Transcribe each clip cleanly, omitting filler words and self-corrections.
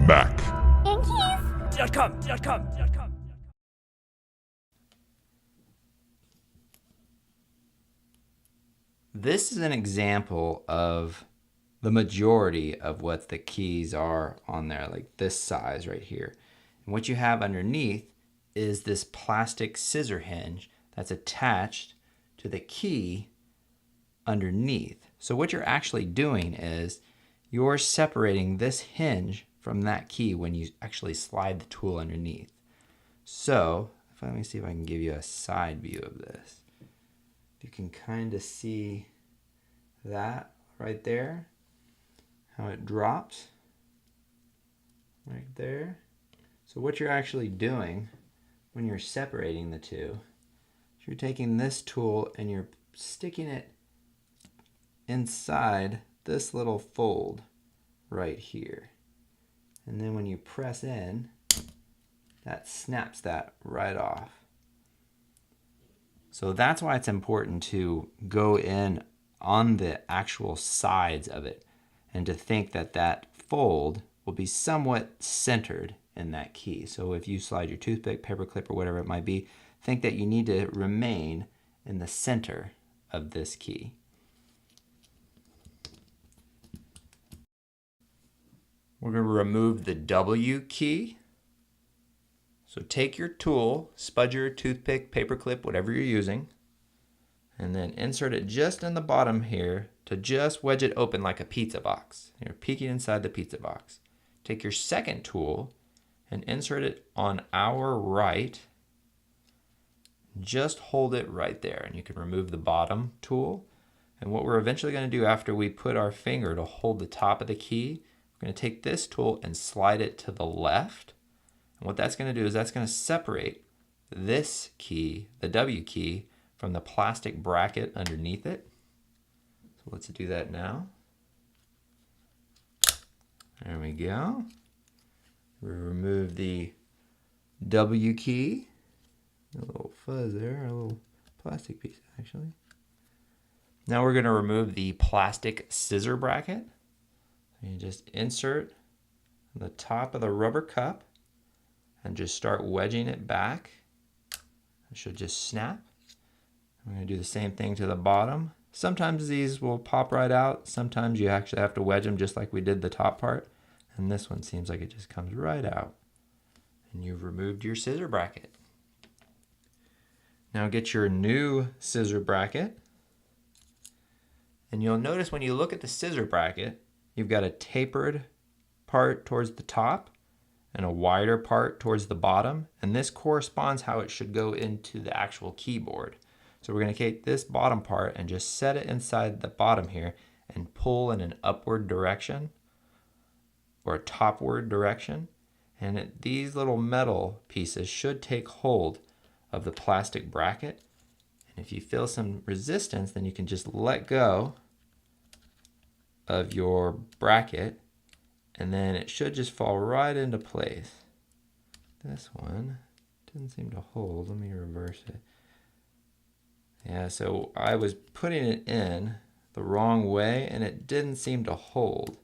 Mac. Yankees.com. This is an example of the majority of what the keys are on there, like this size right here. And what you have underneath is this plastic scissor hinge that's attached to the key underneath. So what you're actually doing is you're separating this hinge from that key when you actually slide the tool underneath. So let me see if I can give you a side view of this. You can kind of see that right there, how it drops right there. So what you're actually doing when you're separating the two, you're taking this tool and you're sticking it inside this little fold right here. And then when you press in, that snaps that right off. So that's why it's important to go in on the actual sides of it and to think that that fold will be somewhat centered in that key. So if you slide your toothpick, paper clip, or whatever it might be, think that you need to remain in the center of this key. We're going to remove the W key. So take your tool, spudger, toothpick, paper clip, whatever you're using, and then insert it just in the bottom here to just wedge it open like a pizza box. You're peeking inside the pizza box. Take your second tool and insert it on our right. Just hold it right there, and you can remove the bottom tool. And what we're eventually going to do after we put our finger to hold the top of the key, we're going to take this tool and slide it to the left. And what that's going to do is that's going to separate this key, the W key, from the plastic bracket underneath it. So let's do that now. There we go. We remove the W key. A little fuzz there, a little plastic piece actually. Now we're going to remove the plastic scissor bracket. You just insert the top of the rubber cup and just start wedging it back. It should just snap. I'm going to do the same thing to the bottom. Sometimes these will pop right out. Sometimes you actually have to wedge them just like we did the top part. And this one seems like it just comes right out. And you've removed your scissor bracket. Now get your new scissor bracket. And you'll notice when you look at the scissor bracket, you've got a tapered part towards the top and a wider part towards the bottom. And this corresponds how it should go into the actual keyboard. So we're going to take this bottom part and just set it inside the bottom here and pull in an upward direction or a topward direction. And these little metal pieces should take hold of the plastic bracket. And if you feel some resistance, then you can just let go of your bracket, and then it should just fall right into place. This one didn't seem to hold. Let me reverse it. Yeah, so I was putting it in the wrong way and it didn't seem to hold.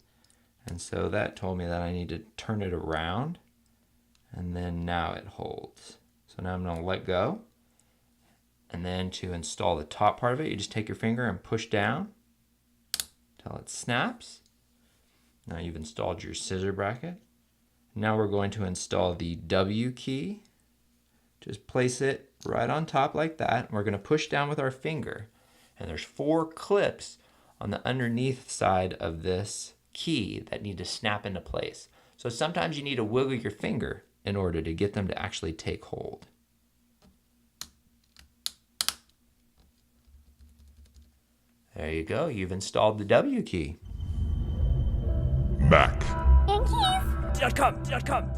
And so that told me that I need to turn it around, and then now it holds. So now I'm going to let go. And then to install the top part of it, you just take your finger and push down until it snaps. Now you've installed your scissor bracket. Now we're going to install the W key. Just place it right on top like that. We're going to push down with our finger. And there's 4 clips on the underneath side of this key that need to snap into place. So sometimes you need to wiggle your finger in order to get them to actually take hold. There you go. You've installed the W key. Mac. Yankees.com.